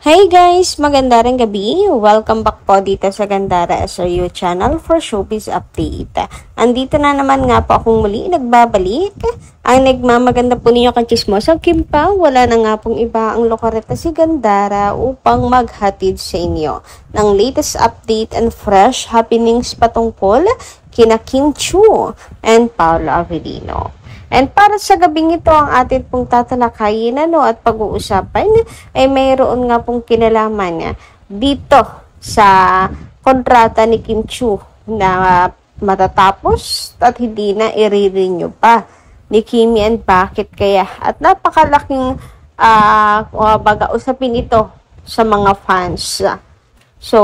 Hey guys! Maganda rin gabi. Welcome back po dito sa Gandara SRU channel for showbiz update. Andito na naman nga po akong muli nagbabalik. Ang nagmamaganda po ninyo kang chismosa Kim Pao, wala na nga pong iba ang lokareta si Gandara upang maghatid sa inyo ng latest update and fresh happenings patungkol kina Kim Chiu and Paolo Avellino. And para sa gabing ito, ang atin pong tatalakayin at pag-uusapan ay mayroon nga pong kinalaman dito sa kontrata ni Kim Chiu na matatapos at hindi na i-renew pa ni Kimi, and bakit kaya? At napakalaking usapin ito sa mga fans. So,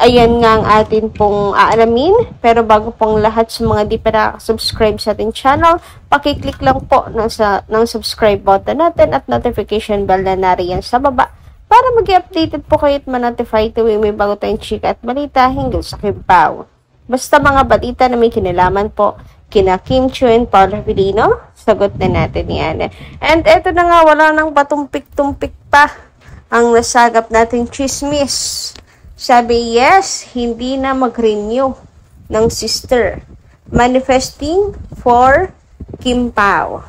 ayan nga ang atin pong aalamin. Pero bago pong lahat, sa mga di pa subscribe sa ating channel, pakiclick lang po ng subscribe button natin at notification bell na nariyan sa baba para mag-updated po kayo at ma-notify tuwing may bago tayong chika at balita hinggil sa Kim Pao. Basta mga balita na may kinalaman po kina Kim Chiu and Paolo Avellino, sagot na natin yan. And eto na nga, wala nang patumpik-tumpik pa ang nasagap nating chismis. Sabi, yes, hindi na mag-renew ng sister. Manifesting for Kim Pao.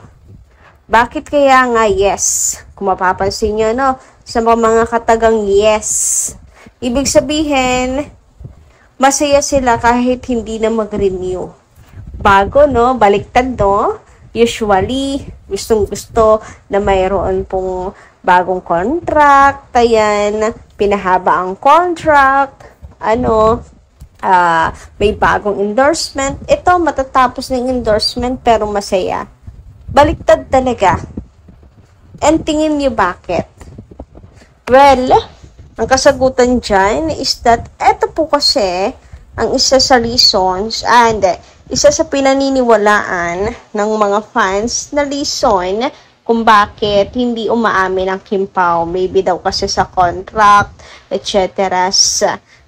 Bakit kaya nga yes? Kung mapapansin nyo, sa mga katagang yes. Ibig sabihin, masaya sila kahit hindi na mag-renew. Bago, baliktad, Usually, gustong-gusto na mayroon pong bagong contract, ayan, pinahaba ang contract, may bagong endorsement. Ito, matatapos ng endorsement pero masaya. Baliktad talaga. And tingin niyo bakit? Well, ang kasagutan dyan is that eto po kasi ang isa sa reasons and isa sa pinaniniwalaan ng mga fans na reason kung bakit hindi umaamin ang Kim Pao. Maybe daw kasi sa contract, etc.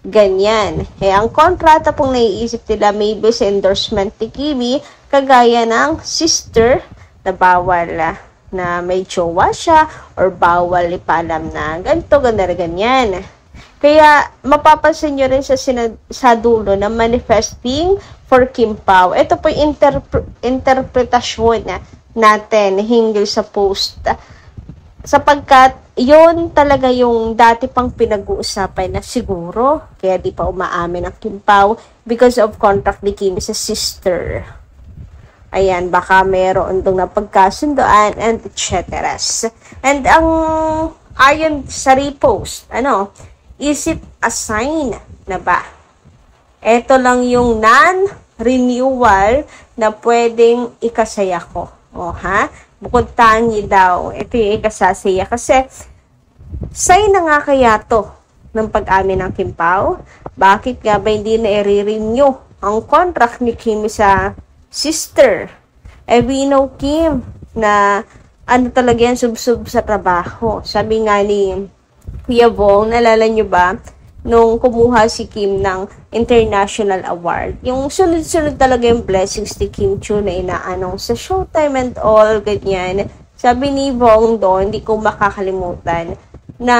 Ganyan. Ang kontrata pong naiisip nila maybe sa endorsement ni Kimi, kagaya ng sister na bawal na may jowa siya or bawal ipalam na ganito, ganyan. Kaya mapapansin nyo rin sa dulo na manifesting for Kim Pao. Ito po yung interpretasyon natin hinggil sa post. Sapagkat yun talaga yung dati pang pinag-uusapan na siguro kaya di pa umaamin ang Kim Pao because of contract ni Kim sa sister. Ayan, baka meron dong napagkasundoan and etc. And ang ayon sa repost, is it a sign na ba? Ito lang yung non-renewal na pwedeng ikasaya ko. Bukod tangi daw. Ito yung ikasasaya. Kasi, sign na nga kaya to ng pag-amin ng Kim Pao. Bakit nga ba hindi na i-renew ang contract ni Kim sa sister? We know Kim na talaga yan, sub-sub sa trabaho. Sabi nga ni Kuya Bong, nalala nyo ba, nung kumuha si Kim ng international award, yung sunod-sunod talaga yung blessings ni Kim Chiu na inaanong sa Showtime and all, ganyan. Sabi ni Bong doon, hindi ko makakalimutan, na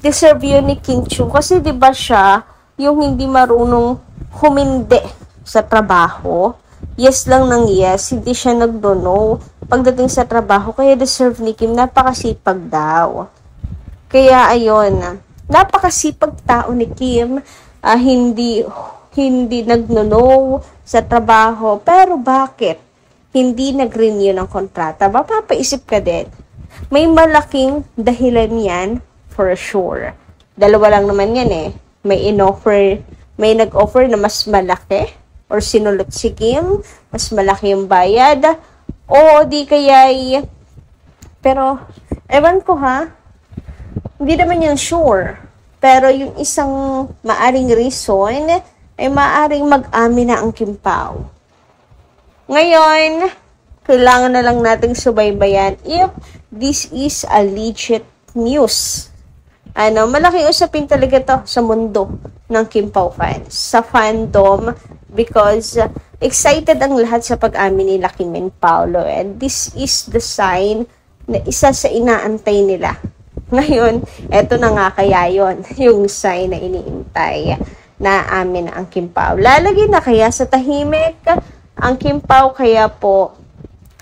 deserve yun ni Kim Chiu kasi diba siya yung hindi marunong humindi sa trabaho. Yes lang ng yes, hindi siya nag-no pagdating sa trabaho, kaya deserve ni Kim, napakasipag daw. Kaya ayun, napakasipag tao ni Kim, hindi nagno-no sa trabaho, pero bakit hindi nag-renew ng kontrata? Mapapaisip ka din. May malaking dahilan yan for sure. Dalawa lang naman yan May nag-offer na mas malaki or sinulot si Kim, mas malaki yung bayad, o di kaya pero ewan ko hindi naman yan sure. Pero yung isang maaring reason ay maaring mag-amin na ang Kim Pao. Ngayon, kailangan na lang nating subaybayan if this is a legit news. Malaking usapin talaga to sa mundo ng Kim Pao fans, sa fandom, because excited ang lahat sa pag-amin nila Kim and Paolo, and this is the sign na isa sa inaantay nila Ngayon, eto na nga kaya yon yung sign na iniintay na amin ang Kim Pao. Lalagay na kaya sa tahimik ang Kim Pao, kaya po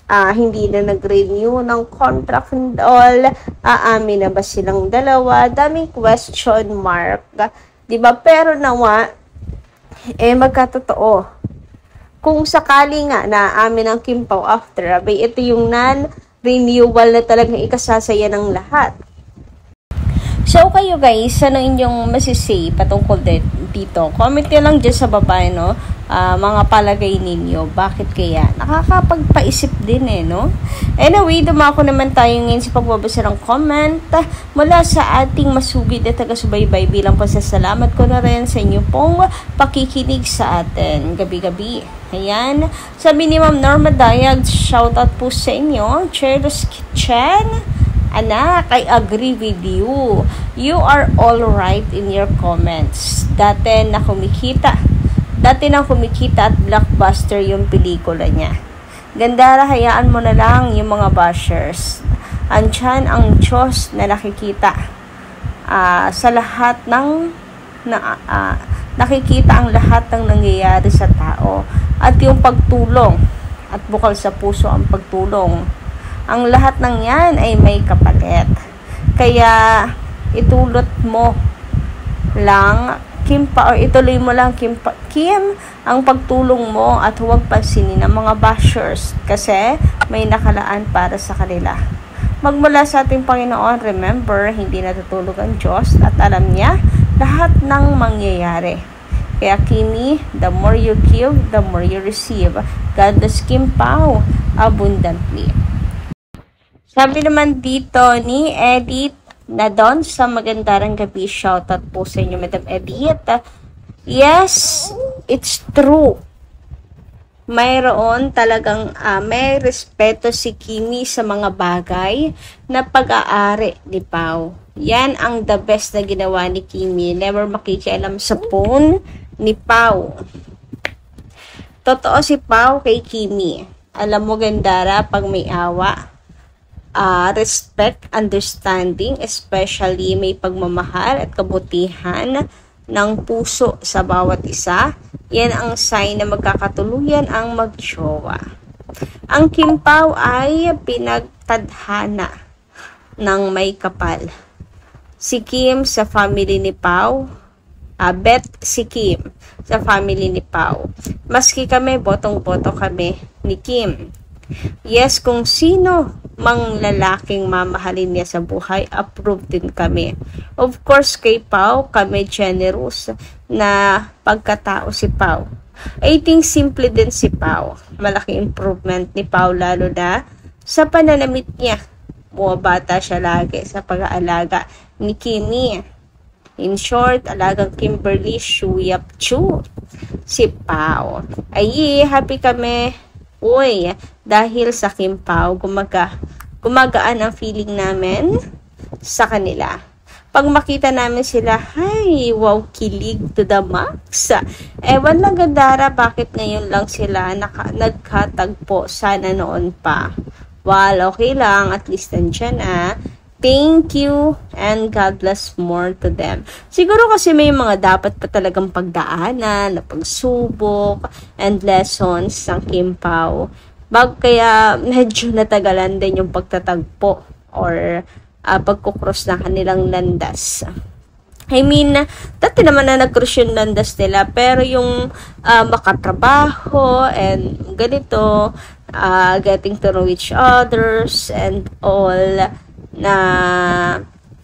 hindi na nag-renew ng contract and all. Aamin na ba silang dalawa? Daming question mark. Diba? Pero nawa, magkatotoo. Kung sakali nga na amin ang Kim Pao after, abay, ito yung non-renewal na talagang ikasasaya ng lahat. So, kayo guys, ano inyong masisay patungkol dito? Comment nyo lang dyan sa baba, no? Mga palagay ninyo. Bakit kaya? Nakakapagpaisip din no? Anyway, dumako naman tayo ngayon sa pagbabasa ng comment mula sa ating masugid na taga-subaybay, bilang pasasalamat ko na rin sa inyo pong pakikinig sa atin gabi-gabi. Ayan. Sabi ni Ma'am Norma Dayag, shoutout po sa inyo. Cheers Kitchen. Anak, I agree with you. You are all right in your comments. Dati nang kumikita at blockbuster yung pelikula niya. Gandara, hayaan mo na lang yung mga bashers. Andyan ang Diyos na nakikita sa lahat ng nakikita ang lahat ng nangyayari sa tao. At yung pagtulong at bukal sa puso ang pagtulong. Ang lahat ng yan ay may kapalit. Kaya itulot mo lang Kim Pao, ituloy mo lang Kim, ang pagtulong mo at huwag pansinin ang mga bashers kasi may nakalaan para sa kanila. Magmula sa ating Panginoon, remember, hindi natutulog ang Diyos at alam niya lahat ng mangyayari. Kaya Kimi, the more you give, the more you receive. God bless Kim Pao abundantly. Sabi naman dito ni Edith na doon sa Magandarang Gabi, shoutout po sa inyo, Madam Edith. Yes, it's true. Mayroon talagang may respeto si Kimi sa mga bagay na pag-aari ni Pao. Yan ang the best na ginawa ni Kimi. Never makikialam sa phone ni Pao. Totoo si Pao kay Kimi. Alam mo, Gandara, pag may awa, respect, understanding, especially may pagmamahal at kabutihan ng puso sa bawat isa. Yan ang sign na magkakatuluyan ang magjowa. Ang Kim Pao ay pinagtadhana ng may kapal. Si Kim sa family ni Pao, bet si Kim sa family ni Pao. Maski kami, botong-boto kami ni Kim. Yes, kung sino mang lalaking mamahalin niya sa buhay, approve din kami. Of course, kay Pao, kami generous na pagkatao si Pao. I think simple din si Pao. Malaking improvement ni Pao lalo na sa pananamit niya. Bumabata siya lagi sa pag-aalaga ni Kimi. In short, alagang Kimberly Shuyap Chu. Si Pao. Ay, happy kami. Uy, dahil sa Kim Pao, gumagaan ang feeling namin sa kanila. Pag makita namin sila, ay, wow, kilig to the max. Ewan lang, Gandara, bakit ngayon lang sila nagkatagpo? Sana noon pa. Well, okay lang, at least nandiyan Thank you and God bless more to them. Siguro kasi may mga dapat pa talagang pagdaanan, na pagsubok and lessons ng Kim Pao. Kaya medyo natagalan din yung pagtatagpo or pagkukross ng kanilang landas. I mean, dati naman na nag-cross yung landas nila, pero yung makatrabaho and ganito, getting to know each others and all, na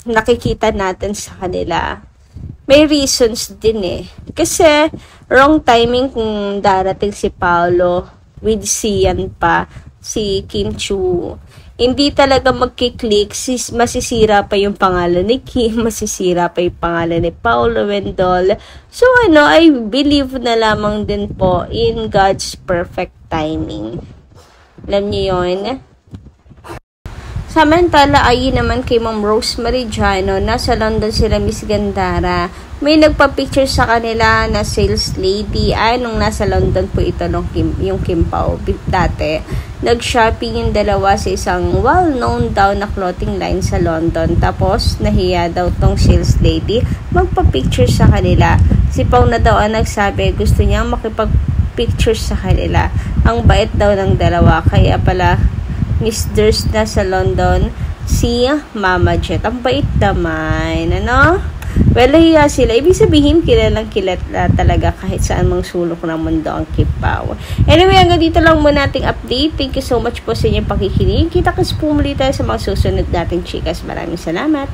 nakikita natin sa kanila, may reasons din kasi wrong timing kung darating si Paolo with Sian pa, si Kim Chu, hindi talaga magkiklik, masisira pa yung pangalan ni Kim, masisira pa yung pangalan ni Paolo Wendol. So I believe na lamang din po in God's perfect timing. Alam niyo yun? Samantala, ayin naman kay Ma'am Rosemary Jano, nasa London sila Miss Gandara. May nagpa-picture sa kanila na sales lady. Ay, nung nasa London po ito, yung Kim Pao dati. Nag-shopping yung dalawa sa isang well-known daw na clothing line sa London. Tapos, nahiya daw tong sales lady magpa-picture sa kanila. Si Pao na daw ang nagsabi, gusto niya makipag-picture sa kanila. Ang bait daw ng dalawa. Kaya pala, Miss Durst na sa London, si Mama Jet. Ang bait naman, ano? Well, hiya sila. Ibig sabihin, kilalang kilala talaga kahit saan mang sulok ng mundo ang Kim Pao. Anyway, hanggang dito lang muna ating update. Thank you so much po sa inyong pakikinig. Kita-kits po muli tayo sa mga susunod nating chikas. Maraming salamat.